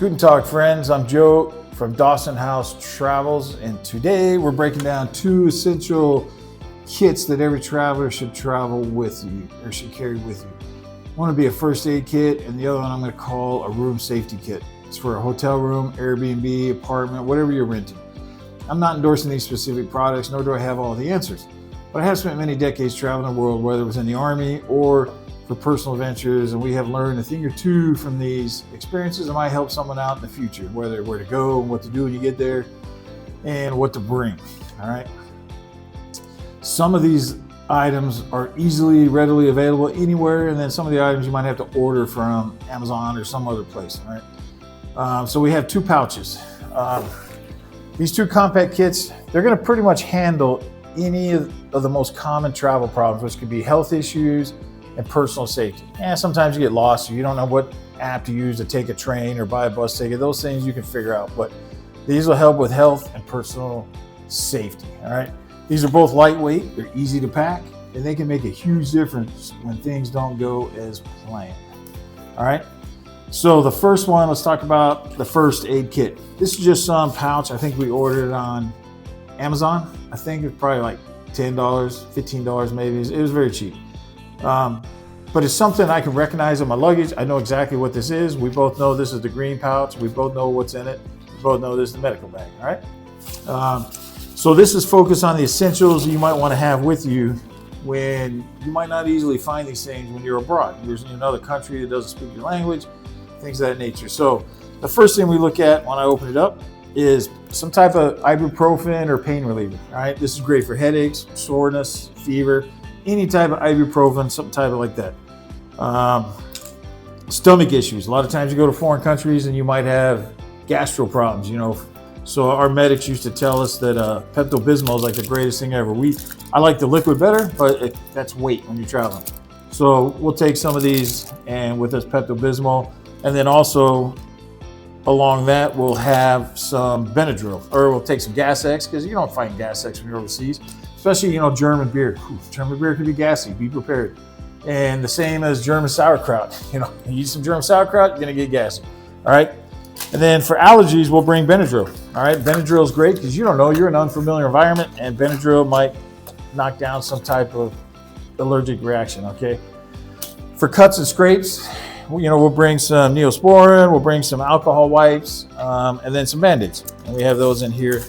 Guten Tag, friends. I'm Joe from Dawson House Travels, and today we're breaking down 2 essential kits that every traveler should travel with you or should carry with you. One would be a first aid kit, and the other one I'm going to call a room safety kit. It's for a hotel room, Airbnb, apartment, whatever you're renting. I'm not endorsing these specific products, nor do I have all the answers, but I have spent many decades traveling the world, whether it was in the Army or for personal ventures, and we have learned a thing or two from these experiences that might help someone out in the future, whether where to go and what to do when you get there and what to bring. All right. Some of these items are readily available anywhere, and then some of the items you might have to order from Amazon or some other place. All right. So we have 2 pouches. These 2 compact kits, they're going to pretty much handle any of the most common travel problems, which could be health issues and personal safety. Sometimes you get lost, or you don't know what app to use to take a train or buy a bus ticket. Those things you can figure out, but these will help with health and personal safety. All right. These are both lightweight, they're easy to pack, and they can make a huge difference when things don't go as planned. All right. So the first one, let's talk about the first aid kit. This is just some pouch. I think we ordered it on Amazon. I think it's probably like $10, $15 maybe. It was very cheap. But it's something I can recognize in my luggage. I know exactly what this is. We both know this is the green pouch. We both know what's in it. We both know this is the medical bag, all right? So this is focused on the essentials you might want to have with you when you might not easily find these things when you're abroad. You're in another country that doesn't speak your language, things of that nature. So the first thing we look at when I open it up is some type of ibuprofen or pain reliever, all right? This is great for headaches, soreness, fever, any type of ibuprofen, something type of like that. Stomach issues. A lot of times you go to foreign countries and you might have gastro problems, So our medics used to tell us that Pepto-Bismol is like the greatest thing ever. I like the liquid better, but that's weight when you're traveling. So we'll take some of these and with this Pepto-Bismol, and then also along that we'll have some Benadryl, or we'll take some Gas-X, because you don't find Gas-X when you're overseas. Especially, German beer. German beer can be gassy, be prepared. And the same as German sauerkraut. You eat some German sauerkraut, you're gonna get gassy, all right? And then for allergies, we'll bring Benadryl, all right? Benadryl is great because you don't know, you're in an unfamiliar environment, and Benadryl might knock down some type of allergic reaction, okay? For cuts and scrapes, we'll bring some Neosporin, we'll bring some alcohol wipes, and then some Band-Aids. And we have those in here.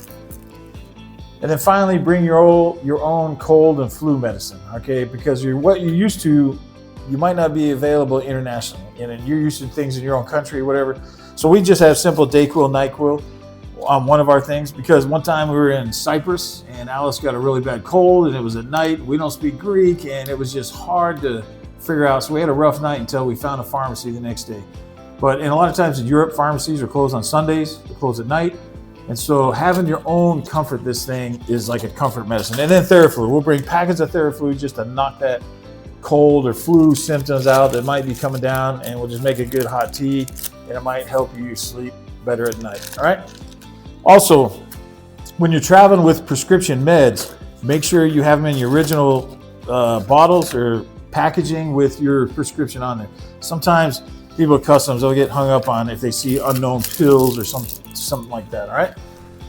And then finally, bring your own cold and flu medicine, okay? Because what you're used to, you might not be available internationally. And you're used to things in your own country, whatever. So we just have simple Dayquil, NyQuil on one of our things, because one time we were in Cyprus and Alice got a really bad cold, and it was at night. We don't speak Greek, and it was just hard to figure out. So we had a rough night until we found a pharmacy the next day. But a lot of times in Europe, pharmacies are closed on Sundays, they're closed at night. And so having your own comfort, this thing is like a comfort medicine. And then Theraflu, we'll bring packets of Theraflu just to knock that cold or flu symptoms out that might be coming down, and we'll just make a good hot tea, and it might help you sleep better at night, all right? Also, when you're traveling with prescription meds, make sure you have them in your original bottles or packaging with your prescription on there. Sometimes people at customs, they'll get hung up on if they see unknown pills or something like that, all right?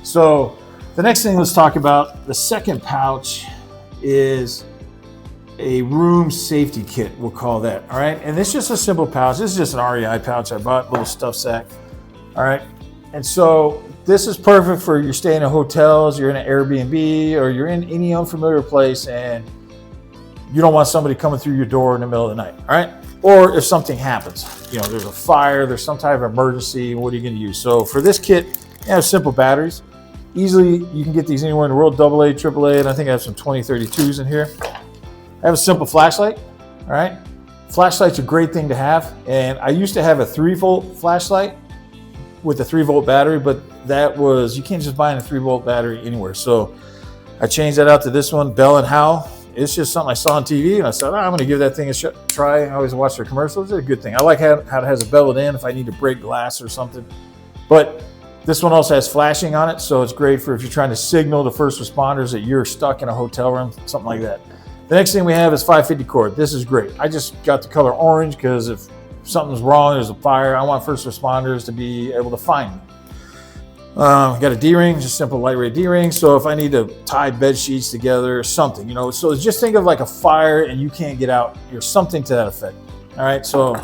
So the next thing let's talk about, the second pouch is a room safety kit, we'll call that, all right? And it's just a simple pouch. This is just an REI pouch I bought, a little stuff sack, all right? And so this is perfect for you're staying in hotels, you're in an Airbnb, or you're in any unfamiliar place and you don't want somebody coming through your door in the middle of the night, all right? Or if something happens, there's a fire, there's some type of emergency, what are you gonna use? So for this kit, you have simple batteries. Easily, you can get these anywhere in the world, AA, AAA, and I think I have some 2032s in here. I have a simple flashlight, all right? Flashlight's a great thing to have. And I used to have a 3-volt flashlight with a 3-volt battery, but you can't just buy a 3-volt battery anywhere. So I changed that out to this one, Bell & Howell. It's just something I saw on TV, and I said, I'm gonna give that thing a try. I always watch their commercials. It's a good thing. I like how it has a belted in if I need to break glass or something. But this one also has flashing on it, so it's great for if you're trying to signal to first responders that you're stuck in a hotel room, something like that. The next thing we have is 550 cord. This is great. I just got the color orange because if something's wrong, there's a fire, I want first responders to be able to find me. Got a D-ring, just simple lightweight D-ring. So if I need to tie bed sheets together or something, you know, so just think of like a fire and you can't get out, or something to that effect. All right, so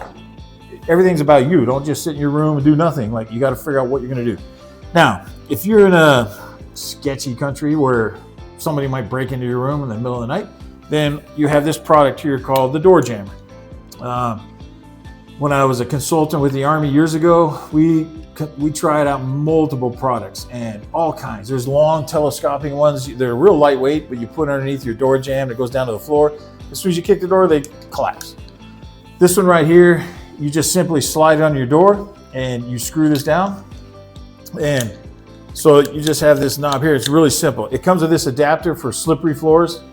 everything's about you. Don't just sit in your room and do nothing. Like, you got to figure out what you're going to do. Now, if you're in a sketchy country where somebody might break into your room in the middle of the night, then you have this product here called the Door Jammer. When I was a consultant with the Army years ago, we tried out multiple products and all kinds. There's long telescoping ones. They're real lightweight, but you put underneath your door jamb, it goes down to the floor. As soon as you kick the door, they collapse. This one right here, you just simply slide it on your door and you screw this down. And so you just have this knob here. It's really simple. It comes with this adapter for slippery floors.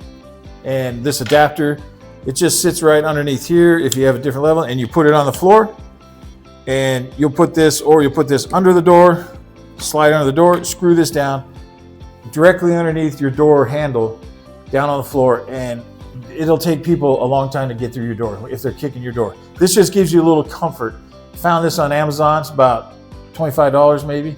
And this adapter, it just sits right underneath here if you have a different level, and you put it on the floor. And you'll put this, or you'll put this under the door, slide under the door, screw this down directly underneath your door handle down on the floor, and it'll take people a long time to get through your door if they're kicking your door. This just gives you a little comfort. Found this on Amazon. It's about $25 maybe.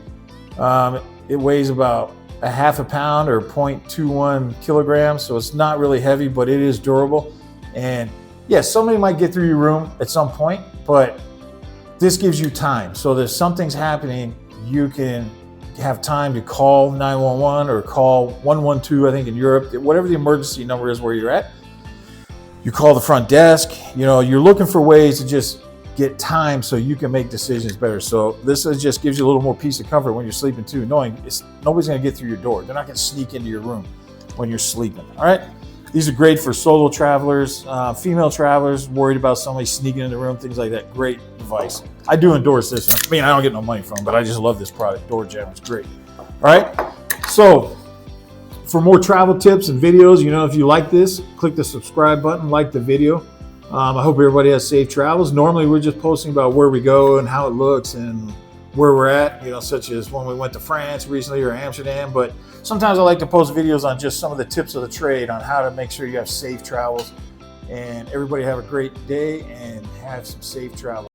It weighs about a half a pound or 0.21 kilograms, so it's not really heavy, but it is durable. And yes, somebody might get through your room at some point, but this gives you time. So if something's happening, you can have time to call 911 or call 112, I think in Europe, whatever the emergency number is where you're at. You call the front desk. You know, you're looking for ways to just get time so you can make decisions better. So this just gives you a little more peace of comfort when you're sleeping too, knowing nobody's gonna get through your door. They're not gonna sneak into your room when you're sleeping, all right? These are great for solo travelers, female travelers, worried about somebody sneaking in the room, things like that. Great device. I do endorse this one. I mean, I don't get no money from it, but I just love this product. Door Jammer, it's great. All right, so for more travel tips and videos, you know, if you like this, click the subscribe button, like the video. I hope everybody has safe travels. Normally, we're just posting about where we go and how it looks and where we're at, you know, such as when we went to France recently or Amsterdam. But sometimes I like to post videos on just some of the tips of the trade on how to make sure you have safe travels. And everybody have a great day and have some safe travels.